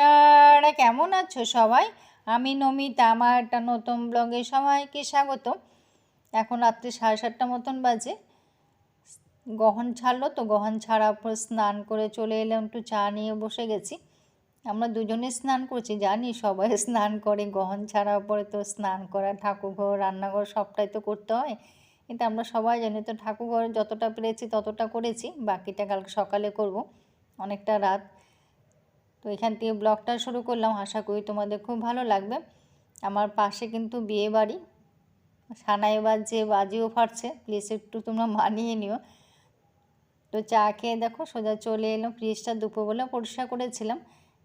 নমস্কার, কেমন আছো সবাই? আমি নমিতা, আমার একটা নতুন ব্লগে সবাইকে স্বাগত। এখন রাত্রি 7:30 মতন বাজে। গহন ছাড়লো তো, গহন ছাড়ার পর স্নান করে চলে এলাম, একটু চা নিয়ে বসে গেছি। আমরা দুজনে স্নান করছি, জানি সবাই স্নান করে গহন ছাড়ার পরে, তো স্নান করা, ঠাকুরঘর, রান্নাঘর সবটাই তো করতে হয়। কিন্তু আমরা সবাই জানি তো, ঠাকুরঘর যতটা পেরেছি ততটা করেছি, বাকিটা কালকে সকালে করব, অনেকটা রাত। তো এখান থেকে ব্লগটা শুরু করলাম, আশা করি তোমাদের খুব ভালো লাগবে। আমার পাশে কিন্তু বিয়ে বাড়ি, সানাই বাজছে, বাজিও ফাটছে, প্লিজ একটু তোমরা মানিয়ে নিও। তো চা খেয়ে দেখো সোজা চলে এলাম, ফ্রিজটা দুপুরবেলা পরিষ্কার করেছিলাম।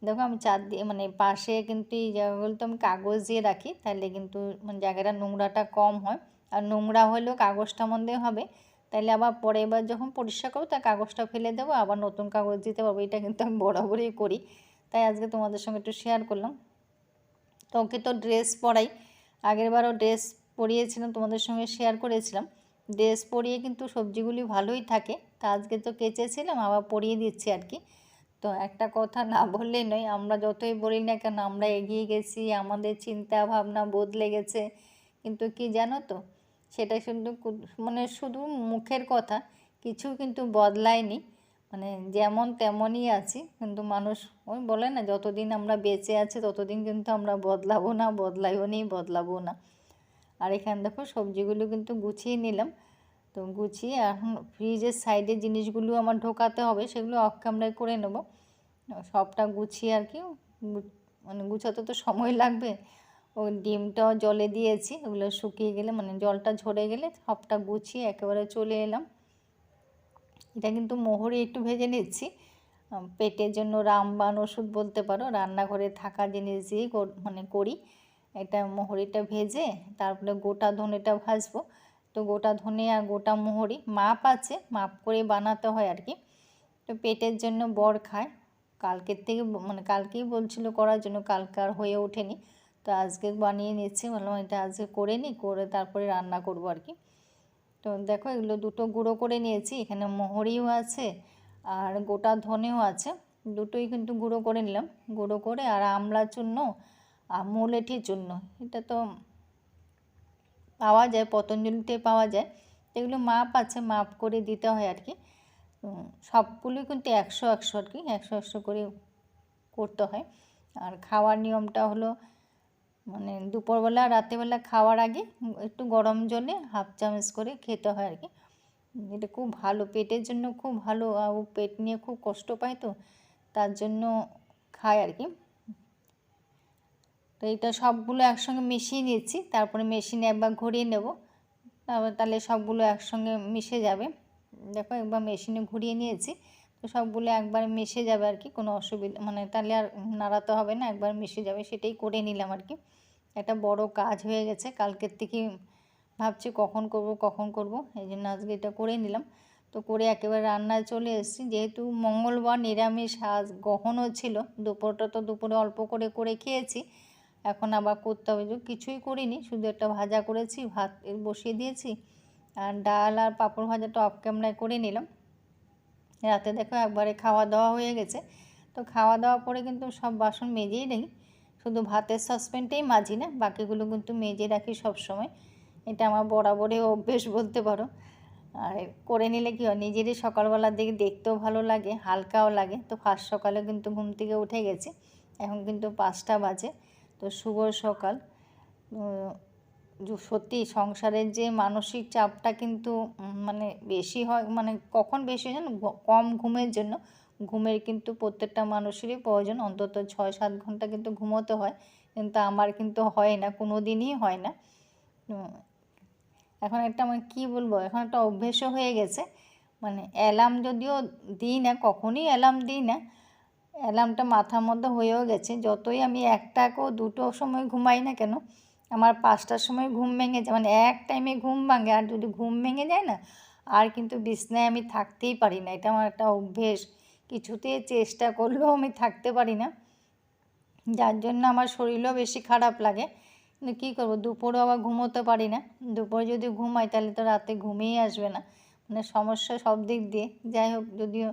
দেখো আমি চার দিয়ে মানে পাশে কিন্তু এই জায়গাগুলো তো আমি কাগজ দিয়ে রাখি, তাহলে কিন্তু মানে জায়গাটা নোংরাটা কম হয়। আর নোংরা হলেও কাগজটা মধ্যে হবে, তাহলে আবার পরে এবার যখন পরিষ্কার করবো তার কাগজটা ফেলে দেবো, আবার নতুন কাগজ দিতে পারবো। এটা কিন্তু আমি বরাবরই করি, তাই আজকে তোমাদের সঙ্গে একটু শেয়ার করলাম। তো ওকে তো ড্রেস পরাই, আগেরবারও ড্রেস পরিয়েছিলাম, তোমাদের সঙ্গে শেয়ার করেছিলাম। ড্রেস পরিয়ে কিন্তু সবজিগুলি ভালোই থাকে, তা আজকে তো কেচেছিলাম, আবার পরিয়ে দিচ্ছি আর কি। তো একটা কথা না বললেই নয়, আমরা যতই বলি না কেন আমরা এগিয়ে গেছি, আমাদের চিন্তা ভাবনা বদলে গেছে, কিন্তু কি জানো তো, সেটা শুধু মানে শুধু মুখের কথা, কিছু কিন্তু বদলায়নি। মানে যেমন তেমনই আছি, কিন্তু মানুষ ওই বলে না, যতদিন আমরা বেঁচে আছি ততদিন কিন্তু আমরা বদলাবো না, বদলাইও নি, বদলাবো না। আর এখানে দেখো সবজিগুলো কিন্তু গুছিয়ে নিলাম। তো গুছিয়ে এখন ফ্রিজের সাইডে জিনিসগুলো আমার ঢোকাতে হবে, সেগুলো অফ ক্যামেরায় করে নেব। সবটা গুছিয়ে আর কি, মানে গুছাতে তো সময় লাগবে। ওই ডিমটাও জলে দিয়েছি, ওগুলো শুকিয়ে গেলে মানে জলটা ঝরে গেলে সবটা গুছিয়ে একেবারে চলে এলাম। এটা কিন্তু মোহরে একটু ভেজে নিচ্ছি, পেটের জন্য রামবাণ ওষুধ বলতে পারো, রান্নাঘরে থাকা জিনিস দিয়েই মানে করি। এটা মোহরিটা ভেজে তারপরে গোটা ধনেটা ভাজবো। তো গোটা ধনে আর গোটা মোহরি মাপ আছে, মাপ করে বানাতে হয় আর কি। তো পেটের জন্য বর খায়, কালকের থেকে মানে কালকেই বলছিল করার জন্য, কালকে আর হয়ে ওঠেনি। তো আজকে বানিয়ে নিচ্ছি, বললাম এটা আজকে করে নিই, করে তারপরে রান্না করবো আর কি। তো দেখো এগুলো দুটো গুঁড়ো করে নিয়েছি, এখানে মোহরিও আছে আর গোটা ধনেও আছে, দুটোই কিন্তু গুঁড়ো করে নিলাম। গুঁড়ো করে আর আমলা চূর্ণ আর মুলেঠি চূর্ণ, এটা তো পাওয়া যায়, পতঞ্জলিতে পাওয়া যায়। এগুলো মাপ আছে, মাপ করে দিতে হয় আর কি। সবগুলোই কিন্তু 100 আর কি, 100 করে করতে হয়। আর খাওয়ার নিয়মটা হলো মানে দুপুরবেলা রাতেরবেলা খাওয়ার আগে একটু গরম জলে হাফ চামচ করে খেতে হয় আর কি। এটা খুব ভালো, পেটের জন্য খুব ভালো। আর ও পেট নিয়ে খুব কষ্ট পায়, তো তার জন্য খায় আর কি। তো এটা সবগুলো একসঙ্গে মিশিয়ে নিচ্ছি, তারপরে মেশিনে একবার ঘুরিয়ে নেব, তাহলে সবগুলো একসঙ্গে মিশে যাবে। দেখো একবার মেশিনে ঘুরিয়ে নিয়েছি, তো সবগুলো একবার মিশে যাবে আর কি, কোনো অসুবিধা মানে তাহলে আর নাড়াতে হবে না, একবার মিশে যাবে, সেটাই করে নিলাম আর কি। একটা বড় কাজ হয়ে গেছে, কালকের থেকে ভাবছি কখন করব, এই জন্য আজকে এটা করে নিলাম। তো করে একেবারে রান্নায় চলে এসেছি, যেহেতু মঙ্গলবার নিরামিষ, আজ গহনও ছিল, দুপুরটা তো দুপুরে অল্প করে করে খেয়েছি, এখন আবার করতে হবে। কিছুই করিনি, শুধু একটা ভাজা করেছি, ভাত বসিয়ে দিয়েছি, আর ডাল আর পাঁপড় ভাজাটা অফ ক্যামেরায় করে নিলাম। রাতে দেখো একবারে খাওয়া দাওয়া হয়ে গেছে। তো খাওয়া দাওয়া পরে কিন্তু সব বাসন মেজেই নেই, শুধু ভাতের সসপ্যানটাই মাজি না, বাকিগুলো কিন্তু মেজে রাখি সব সময়। এটা আমার বরাবরই অভ্যেস বলতে পারো। আর করে নিলে কী হয়, নিজেরই সকালবেলার দিকে দেখতেও ভালো লাগে, হালকাও লাগে। তো ফার্স্ট সকালে কিন্তু ঘুম থেকে উঠে গেছি, এখন কিন্তু 5টা বাজে। তো শুভ সকাল। সত্যি সংসারের যে মানসিক চাপটা কিন্তু মানে বেশি হয়, মানে কখন বেশি হয় জানো, কম ঘুমের জন্য। ঘুমের কিন্তু প্রত্যেকটা মানুষেরই প্রয়োজন, অন্তত 6-7 ঘন্টা কিন্তু ঘুমোতে হয়, কিন্তু আমার কিন্তু হয় না, কোনো দিনই হয় না। এখন একটা মানে কী বলবো, এখন একটা অভ্যেসও হয়ে গেছে। মানে অ্যালার্ম যদিও দিই না, কখনই অ্যালার্ম দিই না, অ্যালার্মটা মাথার মধ্যে হয়েও গেছে। যতই আমি 1টা-2টোর সময় ঘুমাই না কেন, আমার 5টার সময় ঘুম ভেঙে যায়, মানে এক টাইমে ঘুম ভাঙে। আর যদি ঘুম ভেঙে যায় না, আর কিন্তু বিছনায় আমি থাকতেই পারি না, এটা আমার একটা অভ্যেস, কিছুতে চেষ্টা করলেও আমি থাকতে পারি না, যার জন্য আমার শরীরও বেশি খারাপ লাগে। কিন্তু কী করবো, দুপুরেও আবার ঘুমোতে পারি না, দুপুরে যদি ঘুমাই তাহলে তো রাতে ঘুমিয়েই আসবে না, মানে সমস্যা সব দিক দিয়ে। যাই হোক, যদিও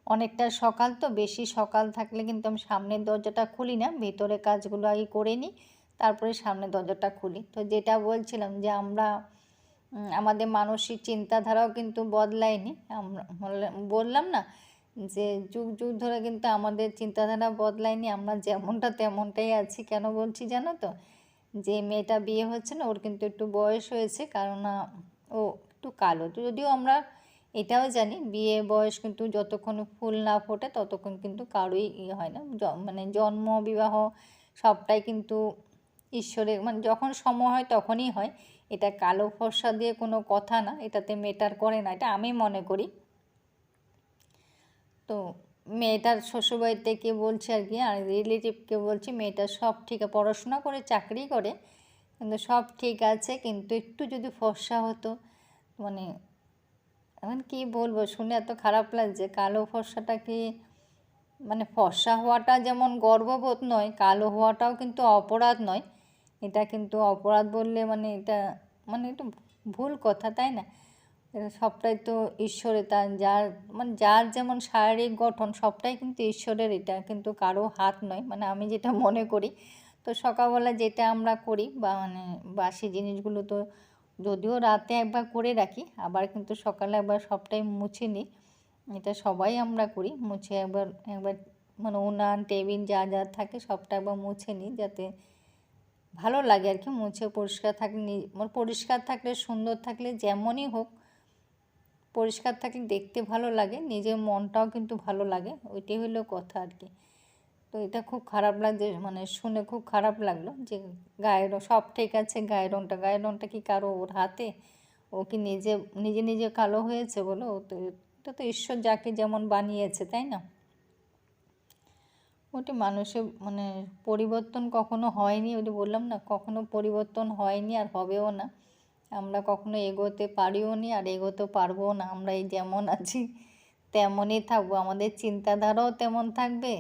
অনেকটা সকাল তো, বেশি সকাল থাকলে কিন্তু আমি সামনের দরজাটা খুলি না, ভেতরে কাজগুলো আগে করে নিই, তারপরে সামনের দরজাটা খুলি। তো যেটা বলছিলাম যে আমরা আমাদের মানসিক চিন্তাধারাও কিন্তু বদলায়নি। আমরা বললাম না যে যুগ যুগ ধরে কিন্তু আমাদের চিন্তাধারা বদলায়নি, আমরা যেমনটা তেমনটাই আছি। কেন বলছি জানো তো? যে মেয়েটা বিয়ে হচ্ছে না, ওর কিন্তু একটু বয়স হয়েছে, কারণ ও একটু কালো। তো যদিও আমরা এটাও জানি বিয়ে বয়স কিন্তু যতক্ষণ ফুল না ফোটে ততক্ষণ কিন্তু কারোই হয় না, মানে জন্ম বিবাহ সবটাই কিন্তু ঈশ্বরের, মানে যখন সময় হয় তখনই হয়। এটা কালো ফর্সা দিয়ে কোনো কথা না, এটাতে ম্যাটার করে না, এটা আমি মনে করি। তো মেয়েটার শ্বশুরবাড়ি থেকে বলছে আর কি, আর রিলেটিভকে বলছি মেয়েটা সব ঠিক, পড়াশোনা করে চাকরি করে কিন্তু সব ঠিক আছে, কিন্তু একটু যদি ফর্সা হতো, মানে এখন কী বলবো, শুনে এত খারাপ লাগছে। কালো ফর্সাটা কি, মানে ফর্সা হওয়াটা যেমন গর্ববোধ নয়, কালো হওয়াটাও কিন্তু অপরাধ নয়। এটা কিন্তু অপরাধ বললে মানে এটা মানে একটু ভুল কথা, তাই না? এটা সবটাই তো ঈশ্বরের, তার যার মানে যার যেমন শারীরিক গঠন সবটাই কিন্তু ঈশ্বরের, এটা কিন্তু কারো হাত নয়, মানে আমি যেটা মনে করি। তো সকালবেলা যেটা আমরা করি বা মানে বাসি জিনিসগুলো তো যদিও রাতে একবার করে রাখি, আবার কিন্তু সকালে একবার সবটাই মুছে নিই। এটা সবাই আমরা করি, মুছে একবার একবার মানে উনান টেবিল যা যা থাকে সবটা একবার মুছে নিই, যাতে ভালো লাগে আর কি। মুছে পরিষ্কার থাকলে, পরিষ্কার থাকলে, সুন্দর থাকলে, যেমনই হোক পরিষ্কার থাকলে দেখতে ভালো লাগে, নিজের মনটাও কিন্তু ভালো লাগে, ওইটাই হলো কথা আর কি। তো এটা খুব খারাপ লাগছে, মানে শুনে খুব খারাপ লাগলো যে গায়ের রং সব ঠিক আছে, গায়ের রংটা কি কারো ওর হাতে? ও কি নিজে নিজে নিজে কালো হয়েছে বলো? ও তো, এটা তো ঈশ্বর যাকে যেমন বানিয়েছে, তাই না? ওটি মানুষের মানে পরিবর্তন কখনো হয়নি, ওটি বললাম না, কখনো পরিবর্তন হয়নি আর হবেও না। আমরা কখনো এগোতে পারিও নি আর এগোতেও পারবও না। আমরা এই যেমন আছি তেমনই থাকবো, আমাদের চিন্তাধারাও তেমন থাকবে,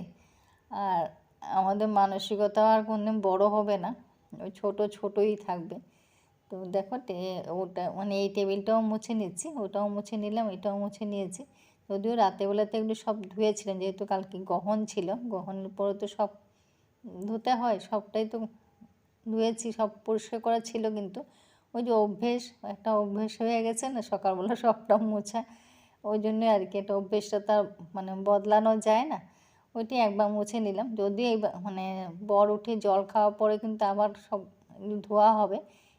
আর আমাদের মানসিকতাও আর কোনোদিন বড়ো হবে না, ওই ছোটোই থাকবে। তো দেখো ওটা মানে এই টেবিলটাও মুছে নিচ্ছি, ওটাও মুছে নিলাম, এটাও মুছে নিয়েছি। যদিও রাতেরবেলাতে এগুলো সব ধুয়েছিলাম, যেহেতু কালকে গহন ছিল, গহনের পরে তো সব ধুতে হয়, সবটাই তো ধুয়েছি, সব পরিষ্কার করা ছিল। কিন্তু ওই যে একটা অভ্যেস হয়ে গেছে না সকালবেলা সবটা মোছা, ওই জন্য আর কি, একটা অভ্যেসটা তার মানে বদলানো যায় না। ওইটি একবার মুছে নিলাম, যদিও এইবার মানে বর উঠে জল খাওয়ার পরে কিন্তু আবার সব ধোয়া হবে,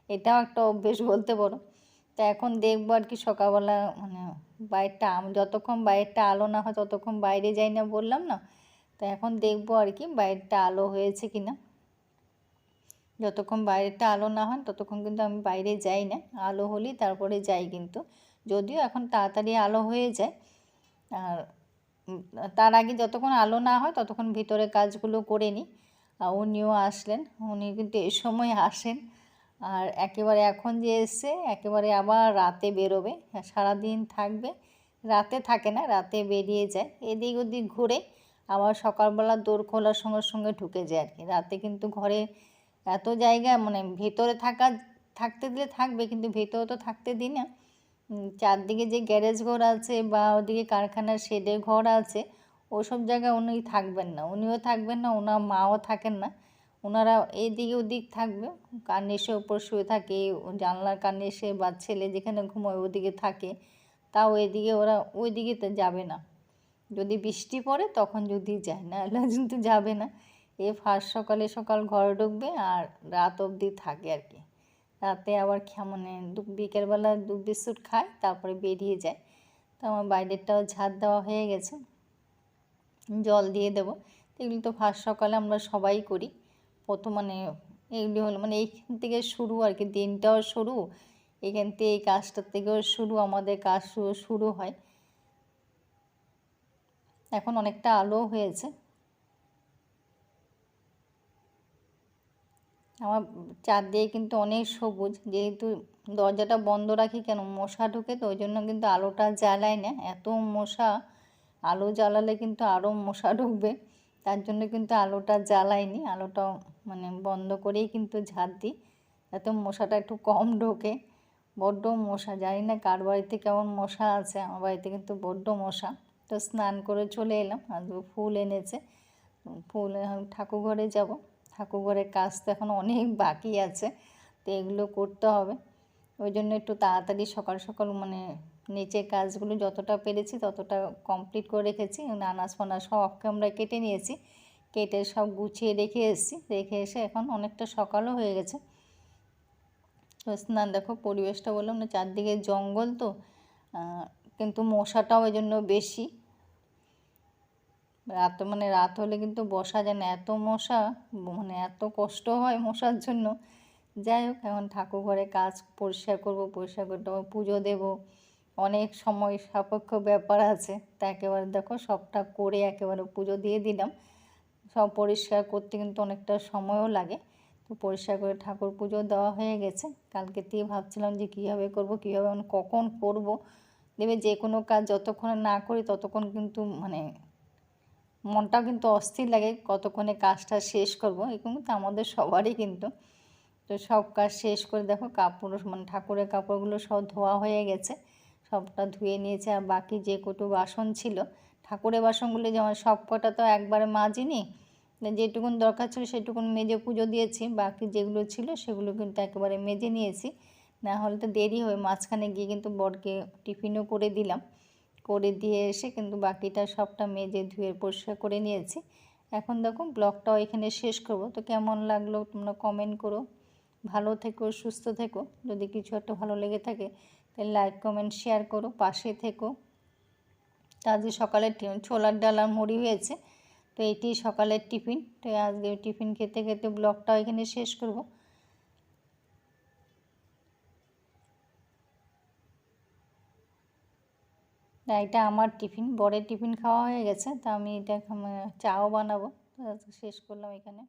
এটাও একটা অভ্যেস বলতে পারো। তা এখন দেখবো আর কি সকালবেলা, মানে যতক্ষণ বাইরেটা আলো না হয় ততক্ষণ বাইরে যাই না, বললাম না। তো এখন দেখবো আর কি বাইরেটা আলো হয়েছে কি না। যতক্ষণ বাইরেটা আলো না হয় ততক্ষণ কিন্তু আমি বাইরে যাই না, আলো হলেই তারপরে যাই। কিন্তু যদিও এখন তাড়াতাড়ি আলো হয়ে যায়, আর তার আগে যতক্ষণ আলো না হয় ততক্ষণ ভিতরে কাজগুলো করে নিই। আর উনিও আসলেন, উনি কিন্তু এই সময় আসেন, আর একেবারে এখন যে এসছে একেবারে আবার রাতে বেরোবে, সারাদিন থাকবে, রাতে থাকে না, রাতে বেরিয়ে যায় এদিক ওদিক ঘুরে, আবার সকালবেলা দোর খোলার সঙ্গে সঙ্গে ঢুকে যায় আর কি। রাতে কিন্তু ঘরে এত জায়গা, মানে ভেতরে থাকতে দিলে থাকবে, কিন্তু ভেতরে তো থাকতে দিই না। চারদিকে যে গ্যারেজ ঘর আছে বা ওদিকে কারখানার শেডের ঘর আছে, ওসব জায়গায় উনি থাকবেন না, উনিও থাকবেন না, ওনার মাও থাকেন না। ওনারা এইদিকে ওদিক থাকবে, কার্নিশের ওপর শুয়ে থাকে, জানলার কার্নিশে, বা ছেলে যেখানে ঘুমোয় ওদিকে থাকে। তাও এদিকে ওরা ওইদিকে তো যাবে না, যদি বৃষ্টি পড়ে তখন যদি যায়, না হলে কিন্তু যাবে না। ফার্স্ট সকাল ঘরে ঢুকবে আর রাত অবধি থাকে আর কি। রাতে আবার মানে বিকেলবেলা দুধ বিস্কুট খায়, তারপরে বেরিয়ে যায়। তো আমার বাইরেরটাও ঝাড় দেওয়া হয়ে গেছে, জল দিয়ে দেবো। এগুলো তো ফার্স্ট সকালে আমরা সবাই করি, প্রথম মানে এগুলি হলো মানে এইখান থেকে শুরু আর কি, দিনটাও শুরু এখান থেকে, এই কাজটার থেকেও শুরু, আমাদের কাজ শুরু হয়। এখন অনেকটা আলো হয়েছে। আমার চারদিকে কিন্তু অনেক সবুজ, যেহেতু দরজাটা বন্ধ রাখি, কেন মশা ঢুকে, তো ওই জন্য কিন্তু আলোটা জ্বালাই না, এত মশা, আলো জ্বালালে কিন্তু আরও মশা ঢুকবে, তার জন্য কিন্তু আলোটা জ্বালাইনি, আলোটা মানে বন্ধ করেই কিন্তু ঝাড় দিই, যাতে মশাটা একটু কম ঢোকে। বড্ড মশা, জানি না কার বাড়িতে কেমন মশা আছে, আমার বাড়িতে কিন্তু বড্ড মশা। তো স্নান করে চলে এলাম, আর ফুল এনেছে, ফুল এখন ঠাকুর ঘরে যাব। ঠাকুর ঘরের কাজ তো এখন অনেক বাকি আছে, তো এগুলো করতে হবে। ওই জন্য একটু তাড়াতাড়ি সকাল সকাল মানে নিচের কাজগুলো যতটা পেরেছি ততটা কমপ্লিট করে রেখেছি। আনাজ ফানাজ সব অফ ক্যামেরায় কেটে নিয়েছি, কেটে সব গুছিয়ে রেখে এসেছি। রেখে এসে এখন অনেকটা সকালও হয়ে গেছে। তো স্নান দেখো পরিবেশটা বললাম না, চারদিকে জঙ্গল তো, কিন্তু মশাটাও ওই জন্য বেশি। রাত হলে কিন্তু বসা যায় না, এত মশা, মানে এত কষ্ট হয় মশার জন্য। যাই হোক, এখন ঠাকুর ঘরে কাজ পরিষ্কার করব, পরিষ্কার করতে হবে, পুজো দেব, অনেক সময় সাপেক্ষ ব্যাপার আছে। তা একেবারে দেখো সবটা করে একেবারে পুজো দিয়ে দিলাম। সব পরিষ্কার করতে কিন্তু অনেকটা সময়ও লাগে, তো পরিষ্কার করে ঠাকুর পুজো দেওয়া হয়ে গেছে। কালকে থেকে ভাবছিলাম যে কীভাবে করব, কীভাবে কখন করব। দেবে যে কোনো কাজ যতক্ষণ না করি ততক্ষণ কিন্তু মানে মনটাও কিন্তু অস্থির লাগে, কতক্ষণে কাজটা শেষ করব। এরকম কিন্তু আমাদের সবারই কিন্তু। তো সব কাজ শেষ করে দেখো কাপড় মানে ঠাকুরের কাপড়গুলো সব ধোয়া হয়ে গেছে, সবটা ধুয়ে নিয়েছে। আর বাকি যে কটু বাসন ছিল, ঠাকুরের বাসনগুলো যেমন সব কটা তো একবারে মাজিনি, যেটুকুন দরকার ছিল সেটুকুন মেজে পুজো দিয়েছি। বাকি যেগুলো ছিল সেগুলো কিন্তু একেবারে মেজে নিয়েছি, না হলে তো দেরি হয়। মাঝখানে গিয়ে কিন্তু বরকে টিফিনও করে দিলাম, করে দিয়ে এসে কিন্তু বাকিটা সবটা মেজে ধুয়ে পরিষ্কার করে নিয়েছি। এখন দেখো ব্লগটাও এখানে শেষ করব। তো কেমন লাগলো তোমরা কমেন্ট করো। ভালো থেকো, সুস্থ থেকো। যদি কিছু একটা ভালো লেগে থাকে তাহলে লাইক কমেন্ট শেয়ার করো, পাশে থেকো। তো আজকে সকালে ছোলার ডাল আর মুড়ি হয়েছে, তো এটি সকালের টিফিন। তো আজকে টিফিন খেতে খেতে ব্লগটাও এখানে শেষ করব। এটা আমার টিফিন, বরের টিফিন খাওয়া হয়ে গেছে, তো আমি এটা চাও বানাবো। তো আজকে শেষ করলাম এখানে।